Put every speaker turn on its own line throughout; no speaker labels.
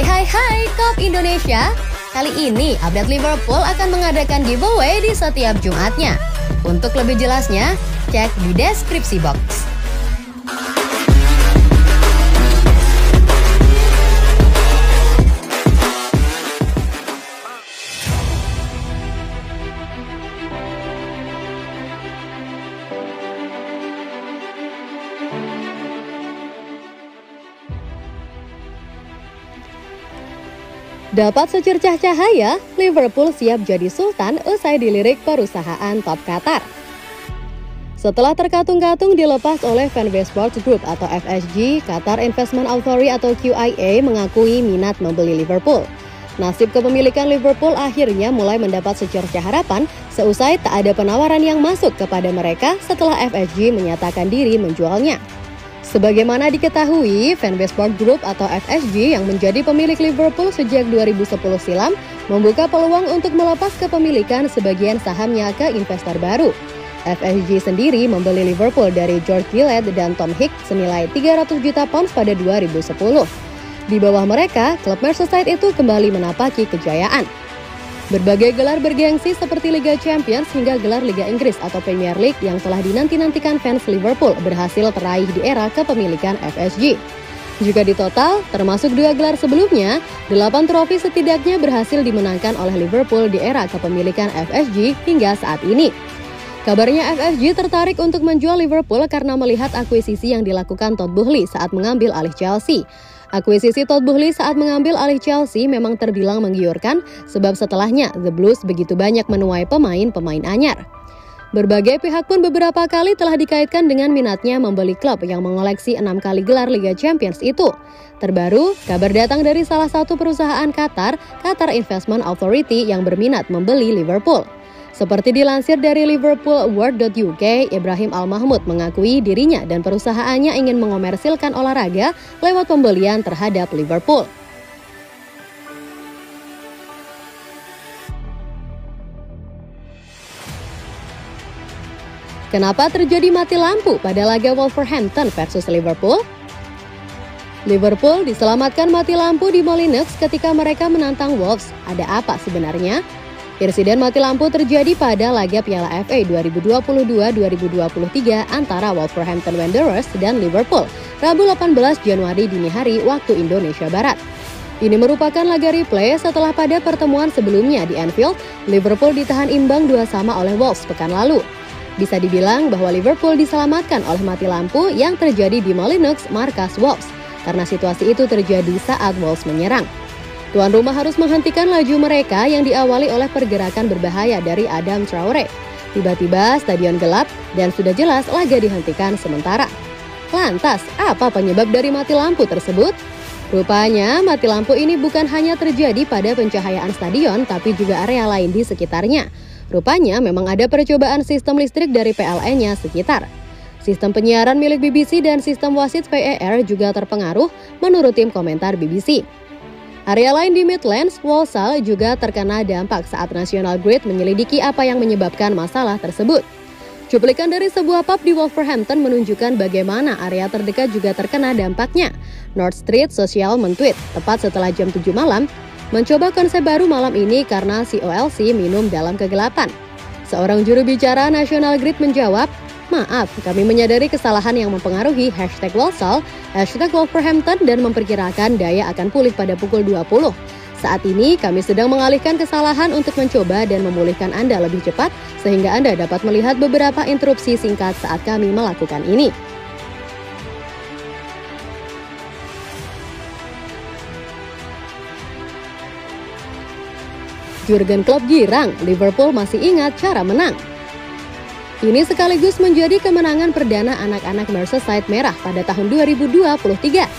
Hai Kop Indonesia. Kali ini update Liverpool akan mengadakan giveaway di setiap Jumatnya. Untuk lebih jelasnya, cek di deskripsi box. Dapat secercah cahaya, Liverpool siap jadi sultan usai dilirik perusahaan top Qatar. Setelah terkatung-katung dilepas oleh Fanbase Sports Group atau FSG, Qatar Investment Authority atau QIA mengakui minat membeli Liverpool. Nasib kepemilikan Liverpool akhirnya mulai mendapat secercah harapan seusai tak ada penawaran yang masuk kepada mereka setelah FSG menyatakan diri menjualnya. Sebagaimana diketahui, Fanbase Sports Group atau FSG yang menjadi pemilik Liverpool sejak 2010 silam membuka peluang untuk melepas kepemilikan sebagian sahamnya ke investor baru. FSG sendiri membeli Liverpool dari George Gillett dan Tom Hicks senilai 300 juta pounds pada 2010. Di bawah mereka, klub Merseyside itu kembali menapaki kejayaan. Berbagai gelar bergengsi seperti Liga Champions hingga gelar Liga Inggris atau Premier League yang telah dinanti-nantikan fans Liverpool berhasil teraih di era kepemilikan FSG. Jika ditotal, termasuk 2 gelar sebelumnya, 8 trofi setidaknya berhasil dimenangkan oleh Liverpool di era kepemilikan FSG hingga saat ini. Kabarnya FSG tertarik untuk menjual Liverpool karena melihat akuisisi yang dilakukan Todd Boehly saat mengambil alih Chelsea. Akuisisi Todd Boehly saat mengambil alih Chelsea memang terbilang menggiurkan sebab setelahnya The Blues begitu banyak menuai pemain-pemain anyar. Berbagai pihak pun beberapa kali telah dikaitkan dengan minatnya membeli klub yang mengoleksi 6 kali gelar Liga Champions itu. Terbaru, kabar datang dari salah satu perusahaan Qatar, Qatar Investment Authority yang berminat membeli Liverpool. Seperti dilansir dari liverpoolworld.uk, Ibrahim Al-Mahmud mengakui dirinya dan perusahaannya ingin mengomersilkan olahraga lewat pembelian terhadap Liverpool. Kenapa terjadi mati lampu pada laga Wolverhampton versus Liverpool? Liverpool diselamatkan mati lampu di Molineux ketika mereka menantang Wolves. Ada apa sebenarnya? Insiden mati lampu terjadi pada laga Piala FA 2022-2023 antara Wolverhampton Wanderers dan Liverpool, Rabu 18 Januari dini hari waktu Indonesia Barat. Ini merupakan laga replay setelah pada pertemuan sebelumnya di Anfield, Liverpool ditahan imbang 2-2 oleh Wolves pekan lalu. Bisa dibilang bahwa Liverpool diselamatkan oleh mati lampu yang terjadi di Molineux, markas Wolves, karena situasi itu terjadi saat Wolves menyerang. Tuan rumah harus menghentikan laju mereka yang diawali oleh pergerakan berbahaya dari Adam Traore. Tiba-tiba stadion gelap dan sudah jelas laga dihentikan sementara. Lantas, apa penyebab dari mati lampu tersebut? Rupanya, mati lampu ini bukan hanya terjadi pada pencahayaan stadion, tapi juga area lain di sekitarnya. Rupanya memang ada percobaan sistem listrik dari PLN-nya sekitar. Sistem penyiaran milik BBC dan sistem wasit VAR juga terpengaruh menurut tim komentar BBC. Area lain di Midlands, Walsall juga terkena dampak saat National Grid menyelidiki apa yang menyebabkan masalah tersebut. Cuplikan dari sebuah pub di Wolverhampton menunjukkan bagaimana area terdekat juga terkena dampaknya. North Street Social men-tweet tepat setelah jam 7 malam, mencoba konsep baru malam ini karena COLC minum dalam kegelapan. Seorang juru bicara National Grid menjawab, "Maaf, kami menyadari kesalahan yang mempengaruhi #Walsall, #Wolverhampton dan memperkirakan daya akan pulih pada pukul 20. Saat ini kami sedang mengalihkan kesalahan untuk mencoba dan memulihkan Anda lebih cepat sehingga Anda dapat melihat beberapa interupsi singkat saat kami melakukan ini." Jurgen Klopp girang, Liverpool masih ingat cara menang. Ini sekaligus menjadi kemenangan perdana anak-anak Merseyside Merah pada tahun 2023.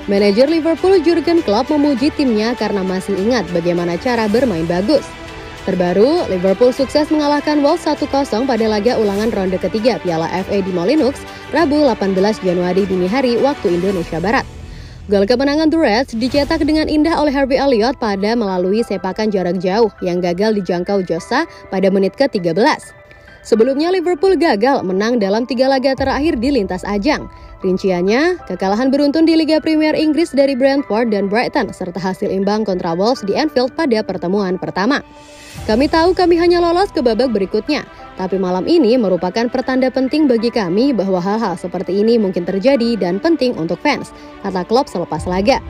Manajer Liverpool Jurgen Klopp memuji timnya karena masih ingat bagaimana cara bermain bagus. Terbaru, Liverpool sukses mengalahkan Wolves 1-0 pada laga ulangan ronde ketiga Piala FA di Molineux, Rabu 18 Januari dini hari waktu Indonesia Barat. Gol kemenangan The Reds dicetak dengan indah oleh Harvey Elliott pada melalui sepakan jarak jauh yang gagal dijangkau Josa pada menit ke-13. Sebelumnya Liverpool gagal menang dalam 3 laga terakhir di lintas ajang. Rinciannya, kekalahan beruntun di Liga Premier Inggris dari Brentford dan Brighton, serta hasil imbang kontra Wolves di Anfield pada pertemuan pertama. Kami tahu kami hanya lolos ke babak berikutnya, tapi malam ini merupakan pertanda penting bagi kami bahwa hal-hal seperti ini mungkin terjadi dan penting untuk fans, kata Klopp selepas laga.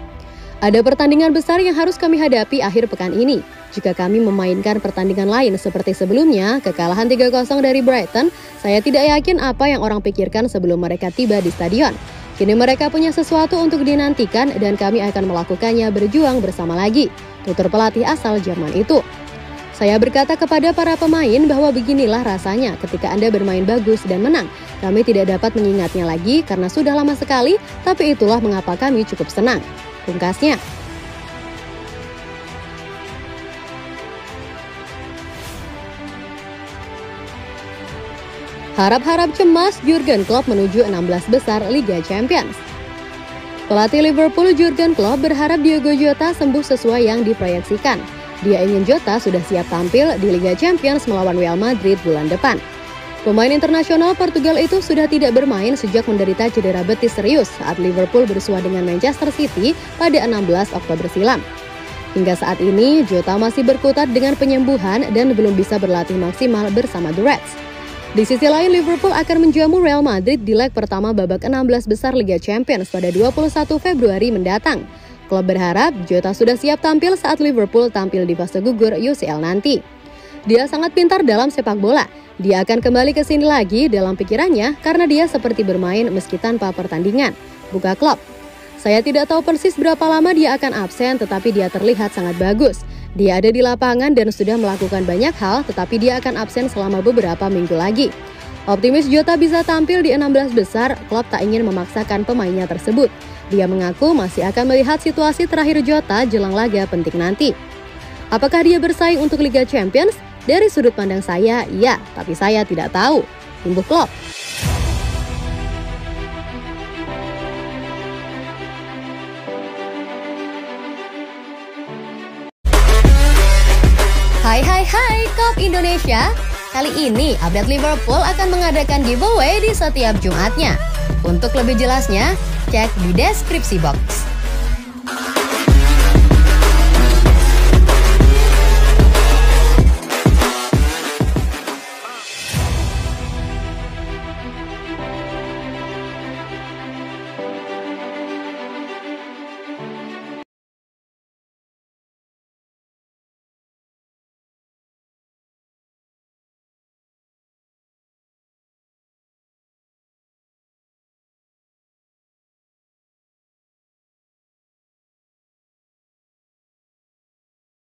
Ada pertandingan besar yang harus kami hadapi akhir pekan ini. Jika kami memainkan pertandingan lain seperti sebelumnya, kekalahan 3-0 dari Brighton, saya tidak yakin apa yang orang pikirkan sebelum mereka tiba di stadion. Kini mereka punya sesuatu untuk dinantikan dan kami akan melakukannya berjuang bersama lagi, tutur pelatih asal Jerman itu. Saya berkata kepada para pemain bahwa beginilah rasanya ketika Anda bermain bagus dan menang. Kami tidak dapat mengingatnya lagi karena sudah lama sekali, tapi itulah mengapa kami cukup senang, pungkasnya. Harap-harap cemas Jurgen Klopp menuju 16 besar Liga Champions. Pelatih Liverpool Jurgen Klopp berharap Diogo Jota sembuh sesuai yang diproyeksikan. Dia ingin Jota sudah siap tampil di Liga Champions melawan Real Madrid bulan depan. Pemain internasional Portugal itu sudah tidak bermain sejak menderita cedera betis serius saat Liverpool bersua dengan Manchester City pada 16 Oktober silam. Hingga saat ini, Jota masih berkutat dengan penyembuhan dan belum bisa berlatih maksimal bersama The Reds. Di sisi lain, Liverpool akan menjamu Real Madrid di leg pertama babak 16 besar Liga Champions pada 21 Februari mendatang. Klopp berharap Jota sudah siap tampil saat Liverpool tampil di fase gugur UCL nanti. Dia sangat pintar dalam sepak bola. Dia akan kembali ke sini lagi dalam pikirannya karena dia seperti bermain meski tanpa pertandingan, buka Klopp. Saya tidak tahu persis berapa lama dia akan absen, tetapi dia terlihat sangat bagus. Dia ada di lapangan dan sudah melakukan banyak hal, tetapi dia akan absen selama beberapa minggu lagi. Optimis Jota bisa tampil di 16 besar, Klopp tak ingin memaksakan pemainnya tersebut. Dia mengaku masih akan melihat situasi terakhir Jota jelang laga penting nanti. Apakah dia bersaing untuk Liga Champions? Dari sudut pandang saya, iya, tapi saya tidak tahu, imbuh Klopp. Hai Kop Indonesia. Kali ini update Liverpool akan mengadakan giveaway di setiap Jumatnya. Untuk lebih jelasnya, cek di deskripsi box.